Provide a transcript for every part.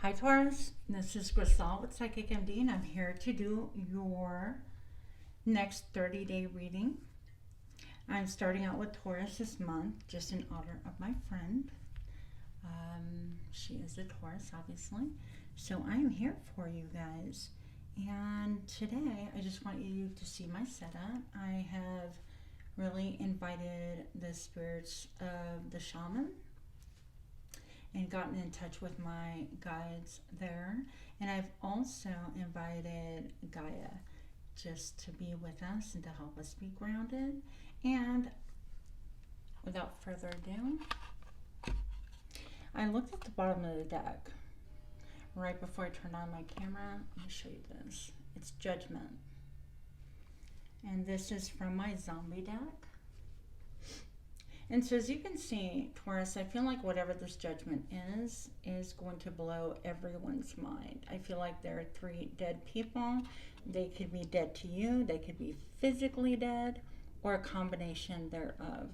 Hi Taurus, this is Grisel with Psychic MD, and I'm here to do your next 30-day reading. I'm starting out with Taurus this month, just in honor of my friend. She is a Taurus, obviously. So I'm here for you guys. And today, I just want you to see my setup. I have really invited the spirits of the shaman and gotten in touch with my guides there. And I've also invited Gaia just to be with us and to help us be grounded. And without further ado, I looked at the bottom of the deck right before I turned on my camera. Let me show you this. It's Judgment. And this is from my zombie deck. And so as you can see, Taurus, I feel like whatever this judgment is going to blow everyone's mind. I feel like there are 3 dead people. They could be dead to you, they could be physically dead, or a combination thereof.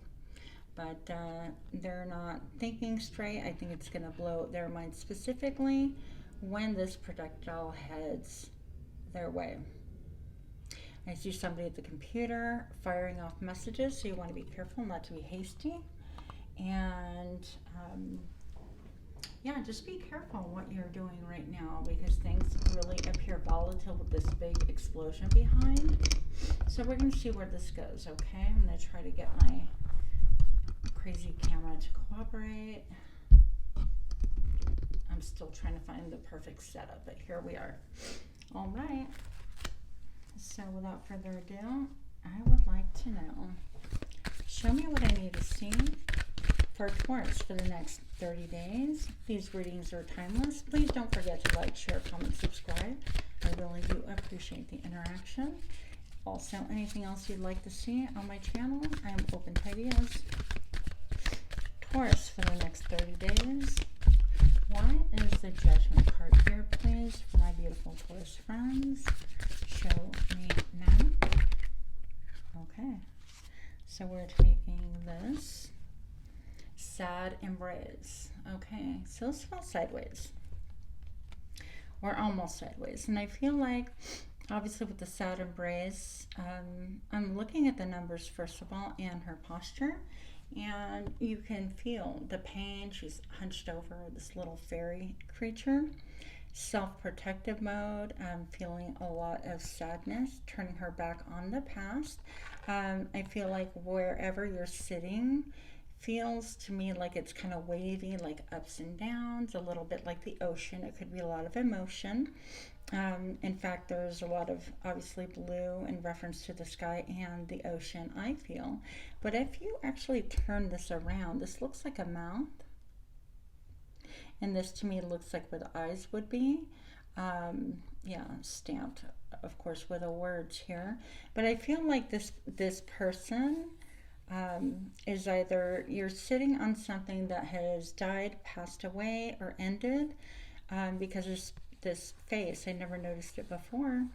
But they're not thinking straight. I think it's going to blow their mind specifically when this projectile heads their way. I see somebody at the computer firing off messages, so you want to be careful not to be hasty. And yeah, just be careful what you're doing right now, because things really appear volatile with this big explosion behind. So we're going to see where this goes, okay? I'm going to try to get my crazy camera to cooperate. I'm still trying to find the perfect setup, but here we are. All right. So without further ado, I would like to know, show me what I need to see for Taurus for the next 30 days. These readings are timeless. Please don't forget to like, share, comment, subscribe. I really do appreciate the interaction. Also, anything else you'd like to see on my channel, I am open to ideas. Taurus for the next 30 days. Why is the Judgment card here, please, for my beautiful Taurus friends? Show me now. Okay, so we're taking this sad embrace. Okay, so let's fall sideways. Or almost sideways. And I feel like, obviously with the sad embrace, I'm looking at the numbers first of all and her posture. And you can feel the pain. She's hunched over, this little fairy creature. Self-protective mode. I'm feeling a lot of sadness, turning her back on the past. I feel like wherever you're sitting feels to me like it's kind of wavy, like ups and downs, a little bit like the ocean. It could be a lot of emotion. In fact, there's a lot of obviously blue in reference to the sky and the ocean, I feel. But if you actually turn this around, this looks like a mouth. And this to me looks like where the eyes would be. Yeah, stamped, of course, with the words here. But I feel like this person is either you're sitting on something that has died, passed away, or ended, because there's this face, I never noticed it before,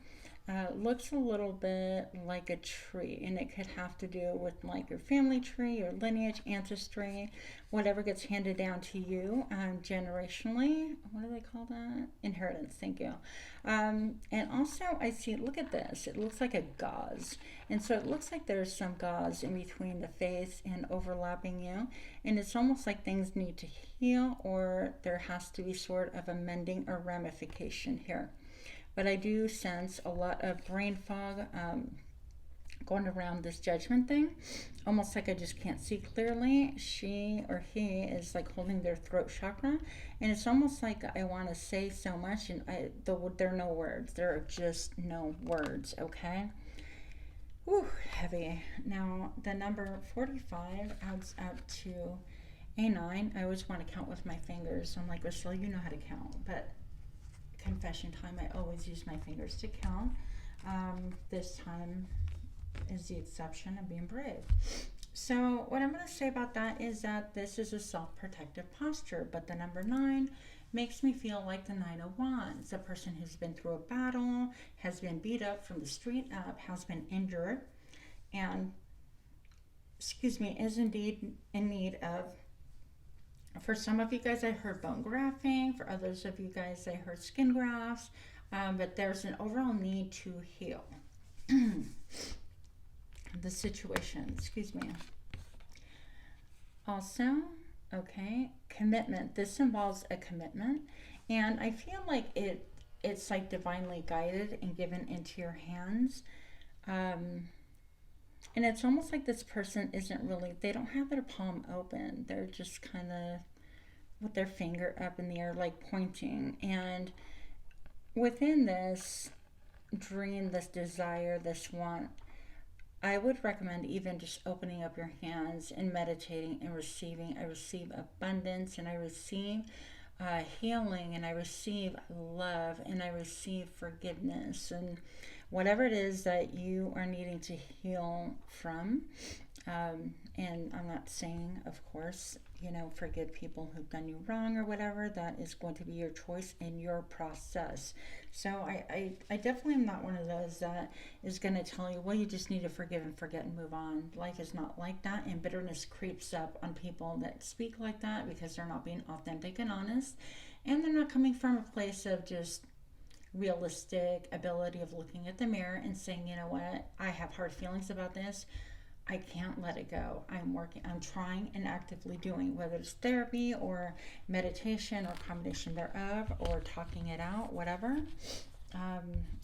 looks a little bit like a tree, and it could have to do with like your family tree, your lineage, ancestry, whatever gets handed down to you generationally. What do they call that? Inheritance, thank you. And also I see, look at this, it looks like a gauze, and so it looks like there's some gauze in between the face and overlapping you, and it's almost like things need to heal, or there has to be sort of a mending or ramification here. But I do sense a lot of brain fog going around this Judgment thing. Almost like I just can't see clearly. She or he is like holding their throat chakra. And it's almost like I want to say so much, and there are no words. There are just no words, okay? Whew, heavy. Now, the number 45 adds up to a 9. I always want to count with my fingers. I'm like, Rochelle, you know how to count. But confession time, I always use my fingers to count. This time is the exception of being brave. So what I'm going to say about that is that this is a self-protective posture, but the number 9 makes me feel like the 9 of Wands, a person who's been through a battle, has been beat up from the street up, has been injured, and is indeed in need of For some of you guys, I heard bone grafting. For others of you guys, I heard skin grafts. But there's an overall need to heal the situation. Excuse me. Also, okay, commitment. This involves a commitment, and I feel like it's like divinely guided and given into your hands. Um, and it's almost like this person isn't really, they don't have their palm open. They're just kind of with their finger up in the air, like pointing. And within this dream, this desire, this want, I would recommend even just opening up your hands and meditating and receiving. I receive abundance and I receive healing and I receive love and I receive forgiveness and whatever it is that you are needing to heal from. And I'm not saying, of course, forgive people who've done you wrong or whatever. That is going to be your choice and your process. So I definitely am not one of those that is going to tell you, well, you just need to forgive and forget and move on. Life is not like that. And bitterness creeps up on people that speak like that because they're not being authentic and honest. And they're not coming from a place of just realistic ability of looking at the mirror and saying, you know what, I have hard feelings about this. I can't let it go. I'm trying and actively doing, whether it's therapy or meditation or combination thereof or talking it out, whatever.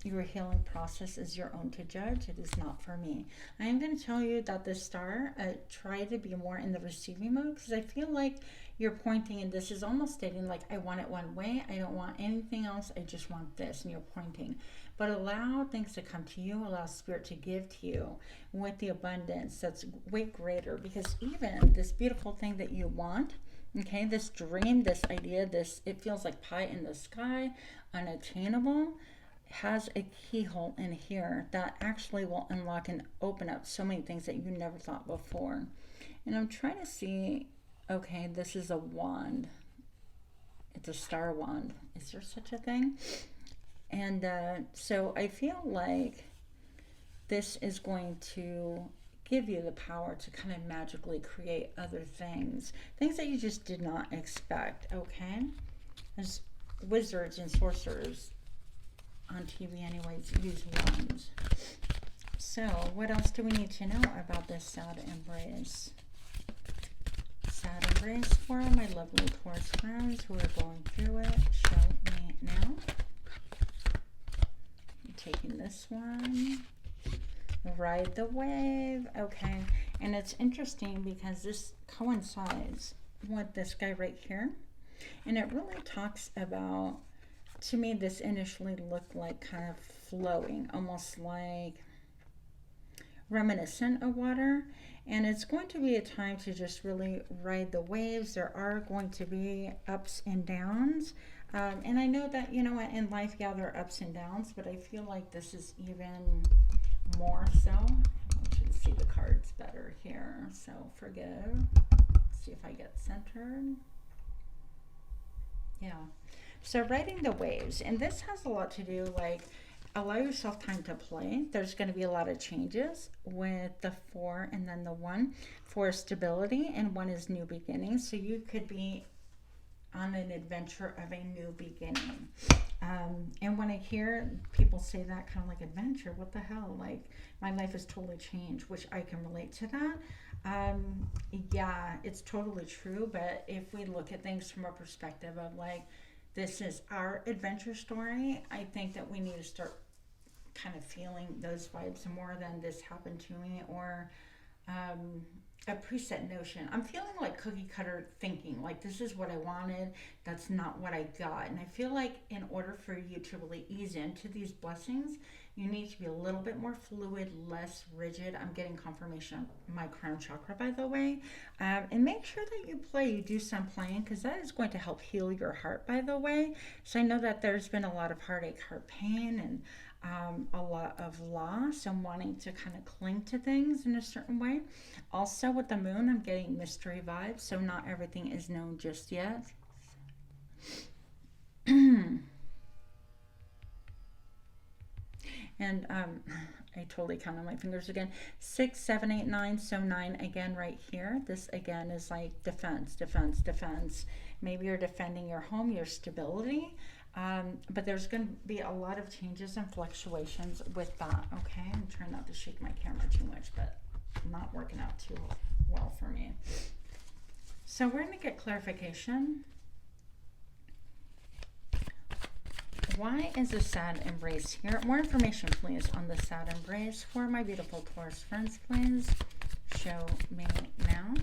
Your healing process is your own to judge. It is not for me. I am going to tell you that this star, try to be more in the receiving mode because I feel like you're pointing and this is almost stating like, I want it one way. I don't want anything else. I just want this. And you're pointing. But allow things to come to you. Allow spirit to give to you with the abundance that's way greater because even this beautiful thing that you want, okay, this dream, this idea, this, it feels like pie in the sky, unattainable, has a keyhole in here that actually will unlock and open up so many things that you never thought before. And I'm trying to see, okay, this is a wand. It's a star wand. Is there such a thing? And so I feel like this is going to give you the power to kind of magically create other things that you just did not expect, okay? There's wizards and sorcerers on TV anyways use wands. So what else do we need to know about this sad embrace? Sad embrace for my lovely Taurus friends who are going through it. Show me now. I'm taking this one. Ride the wave. Okay. And it's interesting because this coincides with this guy right here. And it really talks about, to me, this initially looked like kind of flowing, almost like reminiscent of water. And it's going to be a time to just really ride the waves. There are going to be ups and downs. And I know that, in life, yeah, there are ups and downs, but I feel like this is even more so. I want you to see the cards better here. So forgive. Let's see if I get centered. Yeah. So riding the waves, and this has a lot to do, like, allow yourself time to play. There's going to be a lot of changes with the 4 and then the 1. 4 is stability and 1 is new beginnings. So you could be on an adventure of a new beginning. And when I hear people say that, kind of like adventure, what the hell? Like, my life has totally changed, which I can relate to that. Yeah, it's totally true. But if we look at things from a perspective of like, this is our adventure story, I think that we need to start kind of feeling those vibes more than this happened to me or a preset notion. I'm feeling like cookie cutter thinking, like this is what I wanted, that's not what I got. And I feel like in order for you to really ease into these blessings, you need to be a little bit more fluid, less rigid. I'm getting confirmation on my crown chakra, by the way. And make sure that you do some playing because that is going to help heal your heart, by the way. So I know that there's been a lot of heartache, heart pain, and a lot of loss and wanting to kind of cling to things in a certain way. Also with the moon, I'm getting mystery vibes, so not everything is known just yet. And I totally count on my fingers again. 6, 7, 8, 9. So 9 again right here. This again is like defense, defense, defense. Maybe you're defending your home, your stability. But there's going to be a lot of changes and fluctuations with that. Okay, I'm trying not to shake my camera too much, but not working out too well for me. So we're going to get clarification. Why is a sad embrace here? More information, please, on the sad embrace for my beautiful Taurus friends, please. Show me now.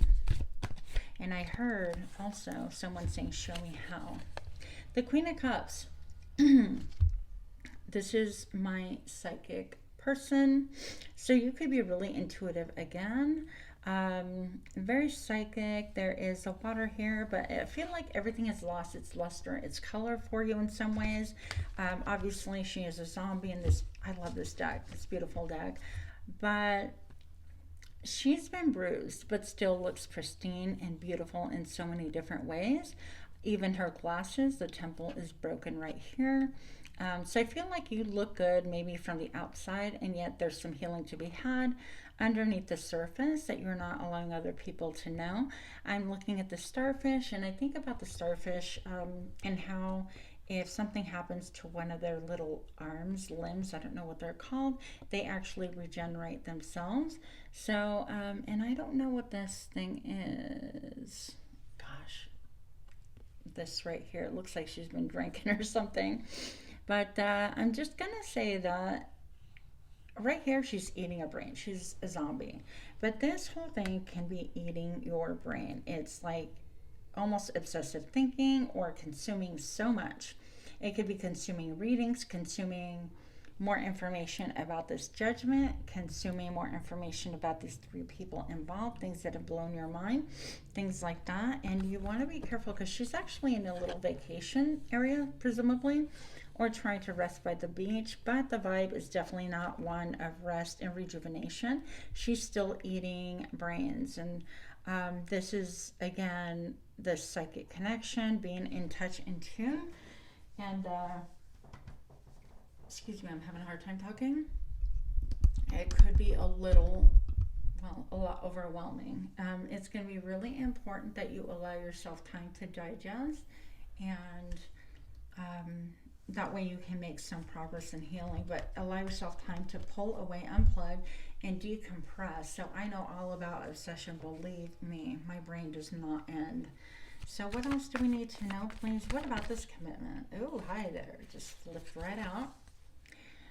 And I heard also someone saying, show me how. The Queen of Cups. This is my psychic person. So you could be really intuitive again. Very psychic. There is a water here, but I feel like everything has lost its luster, its color for you in some ways. Obviously she is a zombie in this. I love this deck, this beautiful deck, but she's been bruised but still looks pristine and beautiful in so many different ways. Even her glasses, the temple is broken right here. So I feel like you look good maybe from the outside, and yet there's some healing to be had underneath the surface that you're not allowing other people to know. I'm looking at the starfish, and I think about the starfish and how if something happens to one of their little arms, limbs, I don't know what they're called, they actually regenerate themselves. So, and I don't know what this thing is. Gosh, this right here, it looks like she's been drinking or something. But I'm just going to say that right here, she's eating a brain. She's a zombie. But this whole thing can be eating your brain. It's like almost obsessive thinking or consuming so much. It could be consuming readings, consuming more information about this judgment, consuming more information about these 3 people involved, things that have blown your mind, things like that. And you want to be careful because she's actually in a little vacation area, presumably, or trying to rest by the beach, but the vibe is definitely not one of rest and rejuvenation. She's still eating brains. And this is, again, the psychic connection, being in touch, in tune. And excuse me, I'm having a hard time talking. It could be a little, well, a lot overwhelming. It's going to be really important that you allow yourself time to digest, and that way you can make some progress in healing, but allow yourself time to pull away, unplug, and decompress. So I know all about obsession. Believe me, my brain does not end. So what else do we need to know, please? What about this commitment? Oh, hi there. Just flipped right out.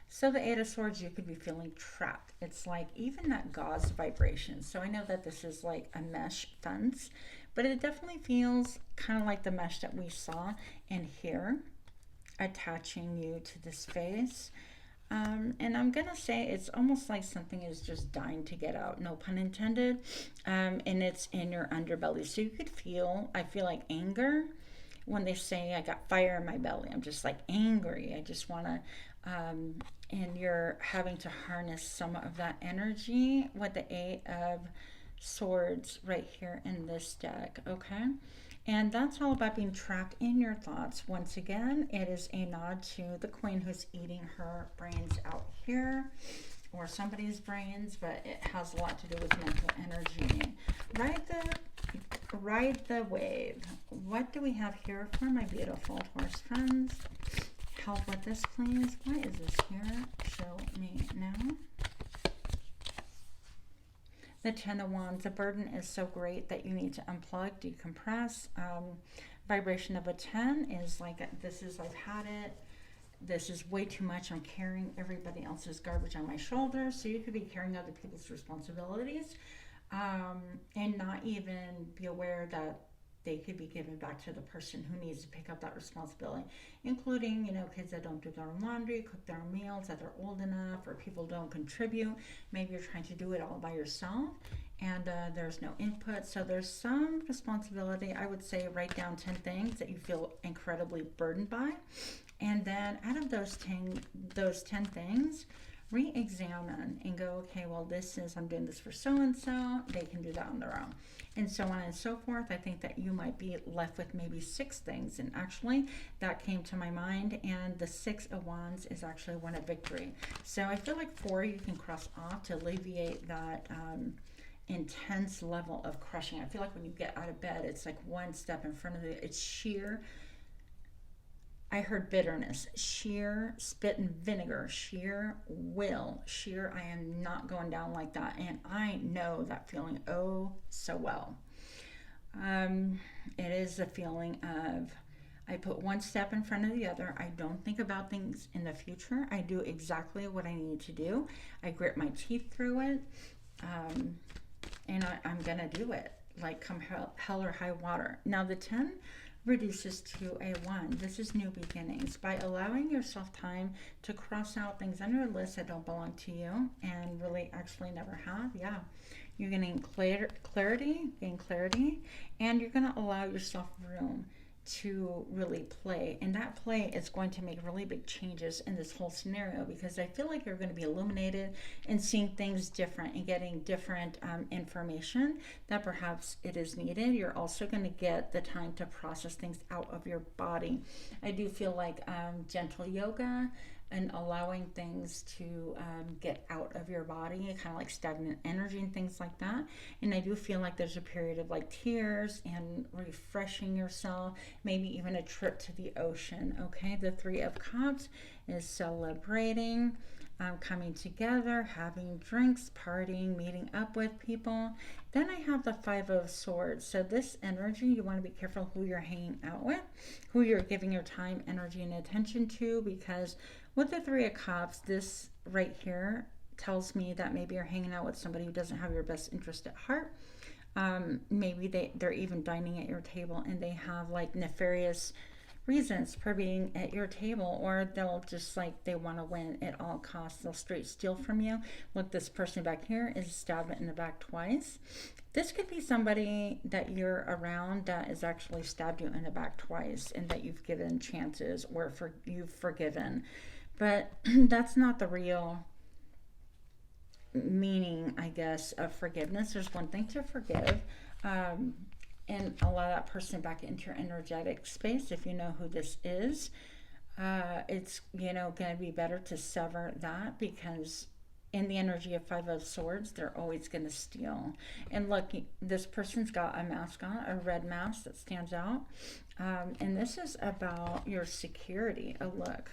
So the 8 of Swords, you could be feeling trapped. It's like even that gauze vibration. So I know that this is like a mesh fence, but it definitely feels kind of like the mesh that we saw in here, attaching you to this face. And I'm gonna say it's almost like something is just dying to get out, no pun intended, and it's in your underbelly. So you could feel, I feel like anger when they say I got fire in my belly. I'm just like angry. I just want to, and you're having to harness some of that energy with the 8 of Swords right here in this deck, okay? And that's all about being trapped in your thoughts. Once again, it is a nod to the Queen who's eating her brains out here, or somebody's brains, but it has a lot to do with mental energy. Ride the wave. What do we have here for my beautiful Taurus friends? Help with this, please. Why is this here? Show me now. The 10 of Wands, the burden is so great that you need to unplug, decompress. Vibration of a 10 is like, this is, I've had it. This is way too much. I'm carrying everybody else's garbage on my shoulders. So you could be carrying other people's responsibilities and not even be aware that they could be given back to the person who needs to pick up that responsibility, including, you know, kids that don't do their own laundry, cook their own meals, that they're old enough, or people don't contribute. Maybe you're trying to do it all by yourself, and there's no input. So there's some responsibility. I would say write down 10 things that you feel incredibly burdened by. And then out of those 10 things, re-examine and go, okay, well, this is, I'm doing this for so-and-so, they can do that on their own, and so on and so forth. I think that you might be left with maybe 6 things, and actually that came to my mind, and the 6 of Wands is actually one of victory. So I feel like 4 you can cross off to alleviate that intense level of crushing. I feel like when you get out of bed, it's like one step in front of you. It's sheer, I heard bitterness, sheer spit and vinegar, sheer will, sheer I am not going down like that. And I know that feeling oh so well. It is a feeling of, I put one step in front of the other. I don't think about things in the future. I do exactly what I need to do. I grit my teeth through it. And I'm going to do it, like come hell or high water. Now the 10 reduces to a 1. This is new beginnings. By allowing yourself time to cross out things on your list that don't belong to you and really actually never have, yeah, you're getting clarity, and you're going to allow yourself room to really play. And that play is going to make really big changes in this whole scenario, because I feel like you're going to be illuminated and seeing things different and getting different information that perhaps it is needed. You're also going to get the time to process things out of your body. I do feel like gentle yoga and allowing things to get out of your body, kind of like stagnant energy and things like that. And I do feel like there's a period of like tears and refreshing yourself, maybe even a trip to the ocean. Okay, the 3 of Cups is celebrating, coming together, having drinks, partying, meeting up with people. Then I have the 5 of Swords. So this energy, you want to be careful who you're hanging out with, who you're giving your time, energy, and attention to, because with the 3 of Cups, this right here tells me that maybe you're hanging out with somebody who doesn't have your best interest at heart. Maybe they're even dining at your table and they have like nefarious reasons for being at your table, or they'll just like they want to win at all costs. They'll straight steal from you. Look, this person back here is stabbed in the back twice. This could be somebody that you're around that has actually stabbed you in the back twice, and that you've given chances or you've forgiven. But that's not the real meaning, I guess, of forgiveness. There's one thing to forgive, and allow that person back into your energetic space. If you know who this is, it's going to be better to sever that, because in the energy of 5 of Swords, they're always going to steal. And look, this person's got a mask on, a red mask that stands out, and this is about your security. Oh, look.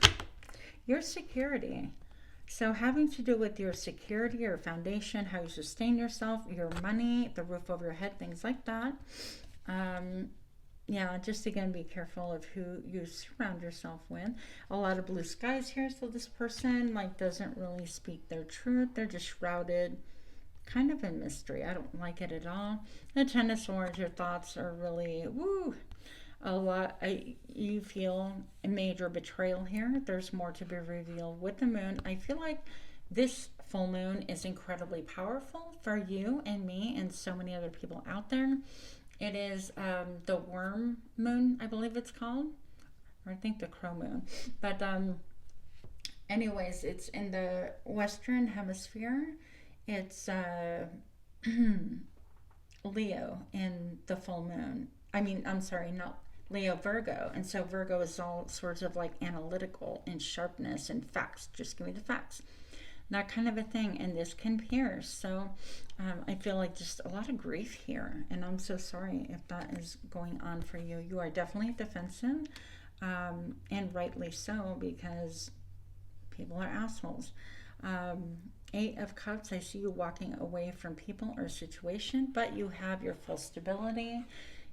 Your security. So having to do with your security, your foundation, how you sustain yourself, your money, the roof over your head, things like that. Yeah, just again, be careful of who you surround yourself with. A lot of blue skies here, so this person like doesn't really speak their truth. They're just shrouded kind of in mystery. I don't like it at all. The 10 of Swords, your thoughts are really, woo, a lot. You feel a major betrayal here. There's more to be revealed with the moon. I feel like this full moon is incredibly powerful for you and me and so many other people out there. It is the worm moon, I believe it's called, or I think the crow moon. But anyways, it's in the Western Hemisphere. It's Leo in the full moon. I'm sorry, not Leo, Virgo. And so Virgo is all sorts of like analytical and sharpness and facts. Just give me the facts. That kind of a thing. And this can pierce. So I feel like just a lot of grief here. And I'm so sorry if that is going on for you. You are definitely defensive, and rightly so, because people are assholes. 8 of Cups, I see you walking away from people or situation, but you have your full stability.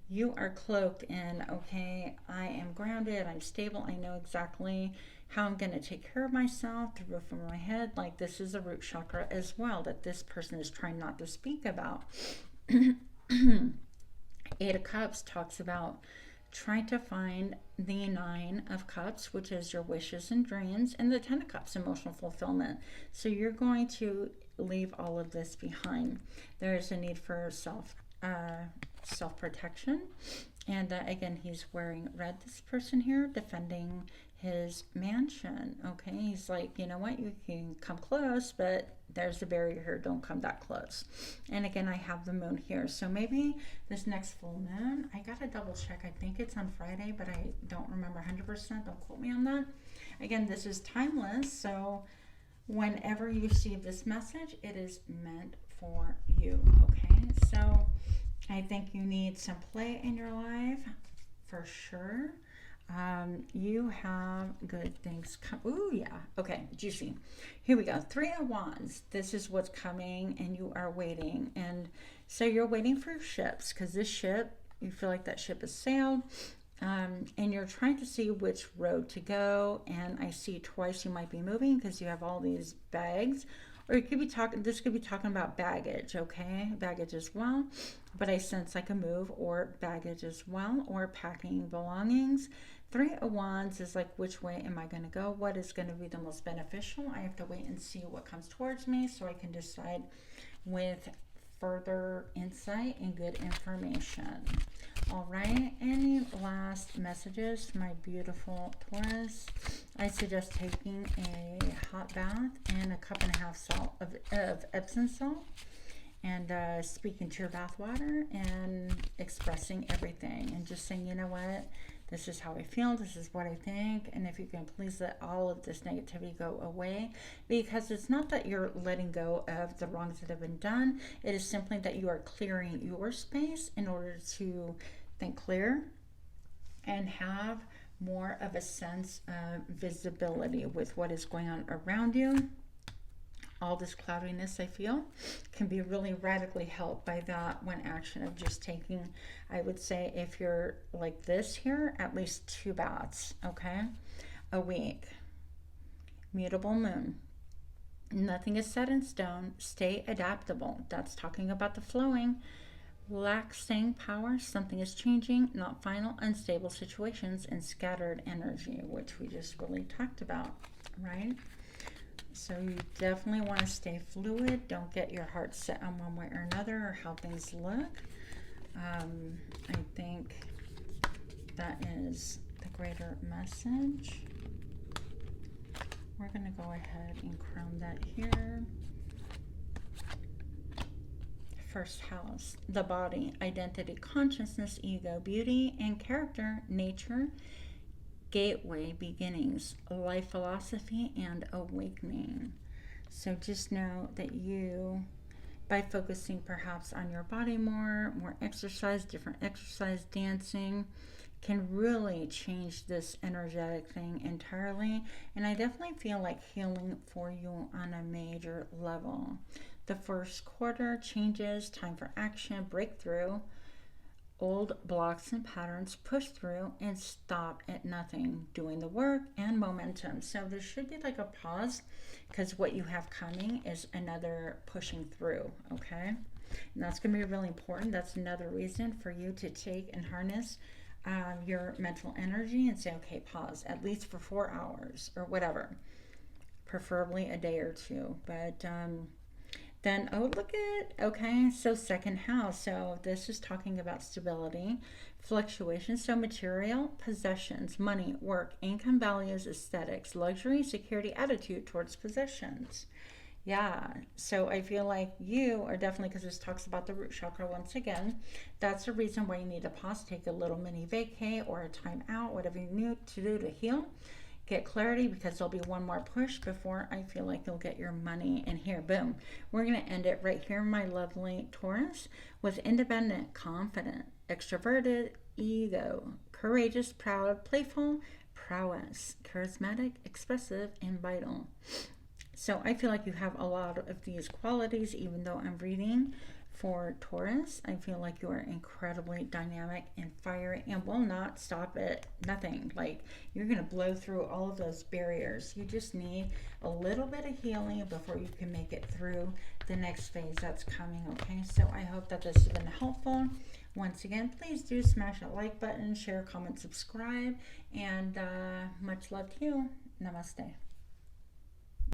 You are cloaked in, okay, I am grounded, I'm stable, I know exactly how I'm going to take care of myself, the roof over my head. Like, this is a root chakra as well that this person is trying not to speak about. 8 of Cups talks about trying to find the 9 of Cups, which is your wishes and dreams, and the 10 of Cups, emotional fulfillment. So you're going to leave all of this behind. There is a need for self-protection. And again, he's wearing red, this person here, defending his mansion. Okay, he's like, you know what, you can come close, but there's a barrier here, don't come that close. And again, I have the moon here, so maybe this next full moon, I gotta double check, I think it's on Friday, but I don't remember 100%, don't quote me on that. Again, this is timeless, so whenever you receive this message, it is meant for you. Okay, so I think you need some play in your life for sure. You have good things come. Ooh, yeah. Okay, juicy. Here we go. Three of Wands. This is what's coming, and you are waiting. And so you're waiting for ships because this ship, you feel like that ship has sailed. And you're trying to see which road to go. And I see twice you might be moving because you have all these bags. Or you could be talking, this could be talking about baggage, okay? Baggage as well. But I sense like a move or baggage as well, or packing belongings. Three of Wands is like, which way am I going to go? What is going to be the most beneficial? I have to wait and see what comes towards me so I can decide with further insight and good information. All right, any last messages, my beautiful Taurus? I suggest taking a hot bath and a cup and a half salt of Epsom salt, and speaking to your bath water and expressing everything and just saying, you know what, this is how I feel, this is what I think, and if you can please let all of this negativity go away, because it's not that you're letting go of the wrongs that have been done, it is simply that you are clearing your space in order to think clear and have more of a sense of visibility with what is going on around you. All this cloudiness, I feel, can be really radically helped by that one action of just taking, I would say, if you're like this here, at least 2 baths, okay, a week. Mutable moon. Nothing is set in stone. Stay adaptable. That's talking about the flowing. Lack staying power. Something is changing. Not final. Unstable situations and scattered energy, which we just really talked about, right? So you definitely want to stay fluid. Don't get your heart set on one way or another or how things look. I think that is the greater message. We're going to go ahead and crown that here. First house, the body, identity, consciousness, ego, beauty, and character, nature, gateway, beginnings, life philosophy, and awakening. So just know that you, by focusing perhaps on your body more exercise, different exercise, dancing, can really change this energetic thing entirely. And I definitely feel like healing for you on a major level. The first quarter, changes, time for action, breakthrough, old blocks and patterns, push through and stop at nothing, doing the work, and momentum. So there should be like a pause, because what you have coming is another pushing through, okay? And that's going to be really important. That's another reason for you to take and harness your mental energy and say, okay, pause, at least for 4 hours or whatever, preferably a day or two. But then, oh, look at, okay, so second house. So this is talking about stability, fluctuation. So material, possessions, money, work, income, values, aesthetics, luxury, security, attitude towards possessions. Yeah, so I feel like you are definitely, because this talks about the root chakra once again, that's the reason why you need to pause, take a little mini vacay or a time out, whatever you need to do to heal. Get clarity, because there'll be one more push before I feel like you'll get your money in here. Boom. We're going to end it right here, my lovely Taurus, with independent, confident, extroverted, ego, courageous, proud, playful, prowess, charismatic, expressive, and vital. So I feel like you have a lot of these qualities, even though I'm reading for Taurus. I feel like you are incredibly dynamic and fiery and will not stop at nothing. Like, you're going to blow through all of those barriers. You just need a little bit of healing before you can make it through the next phase that's coming, okay? So I hope that this has been helpful. Once again, please do smash that like button, share, comment, subscribe, and much love to you. Namaste.